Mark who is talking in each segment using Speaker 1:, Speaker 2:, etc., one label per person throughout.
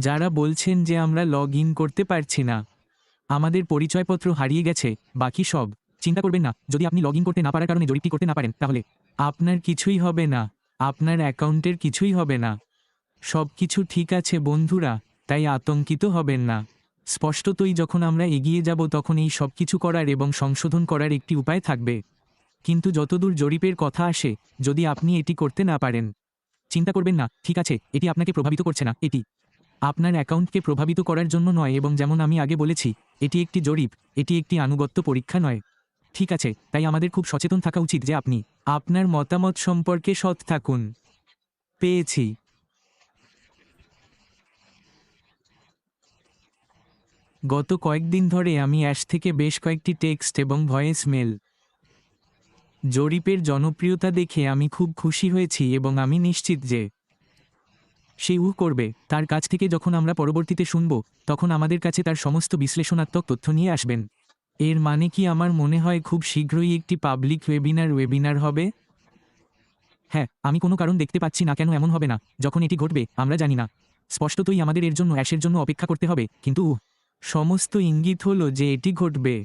Speaker 1: যারা বলছেন যে আমরা লগ ইন করতে পারছি না, আমাদের পরিচয়পত্র হারিয়ে গেছে, বাকি সব চিন্তা করবেন না। যদি আপনি লগ ইন করতে না পারার কারণে জরিপটি করতে না পারেন, তাহলে আপনার কিছুই হবে না, আপনার অ্যাকাউন্টের কিছুই হবে না। সব কিছু ঠিক আছে বন্ধুরা, তাই আতঙ্কিত হবেন না। স্পষ্টতই যখন আমরা এগিয়ে যাব তখন এই সব কিছু করার এবং সংশোধন করার একটি উপায় থাকবে। কিন্তু যতদূর জরিপের কথা আসে, যদি আপনি এটি করতে না পারেন, চিন্তা করবেন না, ঠিক আছে, এটি আপনাকে প্রভাবিত করছে না। এটি আপনার অ্যাকাউন্টকে প্রভাবিত করার জন্য নয়, এবং যেমন আমি আগে বলেছি, এটি একটি জরিপ, এটি একটি আনুগত্য পরীক্ষা নয়। ঠিক আছে, তাই আমাদের খুব সচেতন থাকা উচিত যে আপনি আপনার মতামত সম্পর্কে সৎ থাকুন। পেয়েছি। গত কয়েকদিন ধরে আমি অ্যাশ থেকে বেশ কয়েকটি টেক্সট এবং ভয়েস মেল। জরিপের জনপ্রিয়তা দেখে আমি খুব খুশি হয়েছি এবং আমি নিশ্চিত যে সে করবে। তার কাছ থেকে যখন আমরা পরবর্তীতে শুনব, তখন আমাদের কাছে তার সমস্ত বিশ্লেষণাত্মক তথ্য নিয়ে আসবেন। এর মানে কি আমার মনে হয় খুব শীঘ্রই একটি পাবলিক ওয়েবিনার হবে? হ্যাঁ, আমি কোনো কারণ দেখতে পাচ্ছি না কেন এমন হবে না। যখন এটি ঘটবে আমরা জানি না। স্পষ্টতই আমাদের এর জন্য অ্যাশের জন্য অপেক্ষা করতে হবে, কিন্তু সমস্ত ইঙ্গিত হলো যে এটি ঘটবে।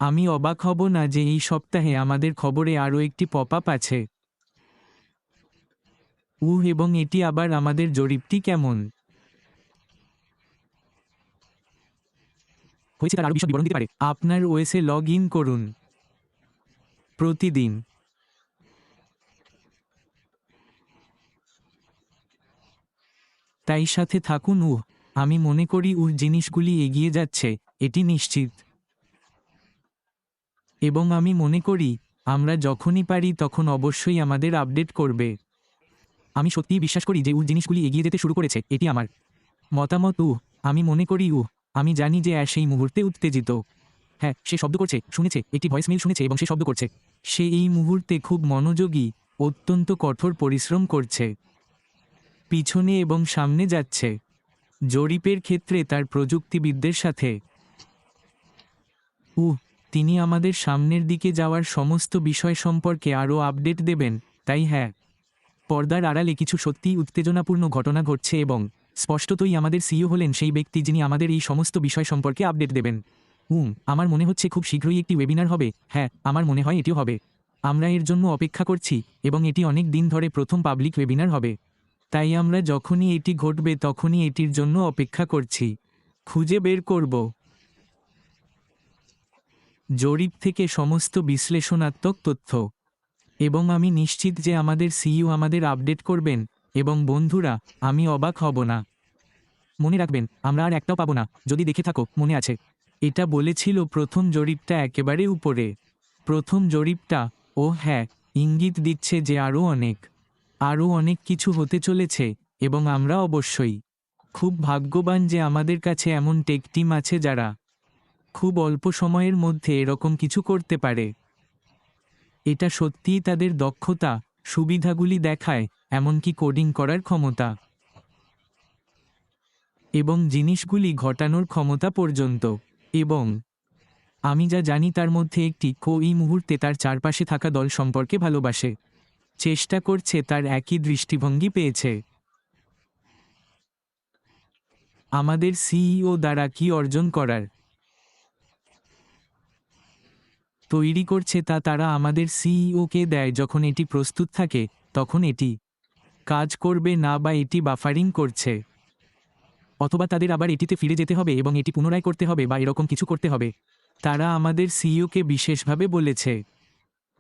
Speaker 1: আমি অবাক হব না যে এই সপ্তাহে আমাদের খবরে আরও একটি পপ আপ আছে। এবং এটি আবার আমাদের জরিপটি কেমন হয়েছে তার আরও বিশদ বিবরণ দিতে পারে। আপনার ওএসে লগ ইন করুন প্রতিদিন। তাই সাথে থাকুন। আমি মনে করি জিনিসগুলি এগিয়ে যাচ্ছে, এটি নিশ্চিত। এবং আমি মনে করি আমরা যখনই পারি তখন অবশ্যই আমাদের আপডেট করবে। আমি সত্যিই বিশ্বাস করি যে জিনিসগুলি এগিয়ে যেতে শুরু করেছে। এটি আমার মতামত। আমি মনে করি আমি জানি যে সেই মুহূর্তে উত্তেজিত। হ্যাঁ, সে শব্দ করছে, শুনেছে, একটি ভয়েস মেইল শুনেছে এবং সে শব্দ করছে। সে এই মুহূর্তে খুব মনোযোগী, অত্যন্ত কঠোর পরিশ্রম করছে, পিছনে এবং সামনে যাচ্ছে। জরিপের ক্ষেত্রে তার প্রযুক্তিবিদদের সাথে তিনি আমাদের সামনের দিকে যাওয়ার সমস্ত বিষয় সম্পর্কে আরও আপডেট দেবেন। তাই হ্যাঁ, পর্দার আড়ালে কিছু সত্যিই উত্তেজনাপূর্ণ ঘটনা ঘটছে এবং স্পষ্টতই আমাদের সিইও হলেন সেই ব্যক্তি যিনি আমাদের এই সমস্ত বিষয় সম্পর্কে আপডেট দেবেন। আমার মনে হচ্ছে খুব শীঘ্রই একটি ওয়েবিনার হবে। হ্যাঁ, আমার মনে হয় এটিও হবে। আমরা এর জন্য অপেক্ষা করছি এবং এটি অনেক দিন ধরে প্রথম পাবলিক ওয়েবিনার হবে। তাই আমরা যখনই এটি ঘটবে তখনই এটির জন্য অপেক্ষা করছি। খুঁজে বের করব জরিপ থেকে সমস্ত বিশ্লেষণাত্মক তথ্য, এবং আমি নিশ্চিত যে আমাদের সিইও আমাদের আপডেট করবেন। এবং বন্ধুরা, আমি অবাক হব না। মনে রাখবেন, আমরা আর একটাও পাবো না। যদি দেখে থাকো, মনে আছে এটা বলেছিল প্রথম জরিপটা একেবারে উপরে। প্রথম জরিপটা, হ্যাঁ, ইঙ্গিত দিচ্ছে যে আরও অনেক কিছু হতে চলেছে। এবং আমরা অবশ্যই খুব ভাগ্যবান যে আমাদের কাছে এমন টেক টিম আছে যারা খুব অল্প সময়ের মধ্যে এরকম কিছু করতে পারে। এটা সত্যিই তাদের দক্ষতা, সুবিধাগুলি দেখায়, এমনকি কোডিং করার ক্ষমতা এবং জিনিসগুলি ঘটানোর ক্ষমতা পর্যন্ত। এবং আমি যা জানি তার মধ্যে একটি এই মুহূর্তে তার চারপাশে থাকা দল সম্পর্কে ভালোবাসে, চেষ্টা করছে, তার একই দৃষ্টিভঙ্গি পেয়েছে। আমাদের সিইও দ্বারা কি অর্জন করার তৈরি করছে তা তারা আমাদের সিইওকে দেয়। যখন এটি প্রস্তুত থাকে তখন এটি কাজ করবে না, বা এটি বাফারিং করছে, অথবা তাদের আবার এটিতে ফিরে যেতে হবে এবং এটি পুনরায় করতে হবে, বা এরকম কিছু করতে হবে। তারা আমাদের সিইওকে বিশেষভাবে বলেছে,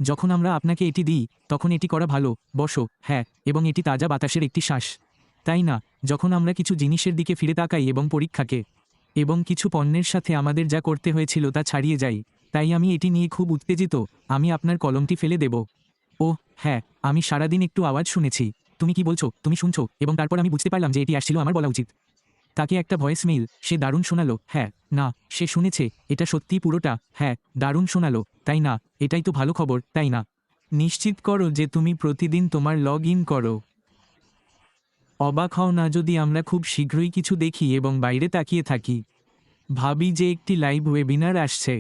Speaker 1: যখন আমরা আপনাকে এটি দিই তখন এটি করা ভালো, বসো, হ্যাঁ, এবং এটি তাজা বাতাসের একটি শ্বাস, তাই না? যখন আমরা কিছু জিনিসের দিকে ফিরে তাকাই এবং পরীক্ষাকে এবং কিছু পণ্যের সাথে আমাদের যা করতে হয়েছিল তা ছাড়িয়ে যাই। তাই আমি এটি নিয়ে খুব উত্তেজিত। আমি আপনার কলমটি ফেলে দেব। হ্যাঁ, আমি সারাদিন একটু আওয়াজ শুনেছি। তুমি কি বলছো, তুমি শুনছো? এবং তারপর আমি বুঝতে পারলাম যে এটি আসছিল আমার বলা উচিত। তাকে একটা ভয়েস মেইল, সে দারুণ শোনালো। হ্যাঁ, না, সে শুনেছে, এটা সত্যিই পুরোটা। হ্যাঁ, দারুণ শোনালো, তাই না? এটাই তো ভালো খবর, তাই না? নিশ্চিত করো যে তুমি প্রতিদিন তোমার লগ ইন করো। অবাক হও না যদি আমরা খুব শীঘ্রই কিছু দেখি এবং বাইরে তাকিয়ে থাকি, ভাবি যে একটি লাইভ ওয়েবিনার আসছে।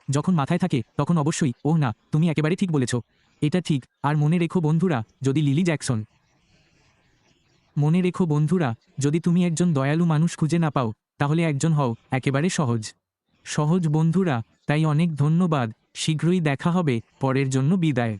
Speaker 1: যখন মাথায় থাকে তখন অবশ্যই, না, তুমি একেবারে ঠিক বলেছ, এটা ঠিক। আর মনে রেখো বন্ধুরা, যদি লিলি জ্যাকসন মনে রেখো বন্ধুরা, যদি তুমি একজন দয়ালু মানুষ খুঁজে না পাও, তাহলে একজন হও একেবারে সহজ। সহজ বন্ধুরা, তাই অনেক ধন্যবাদ। শীঘ্রই দেখা হবে। পরের জন্য বিদায়।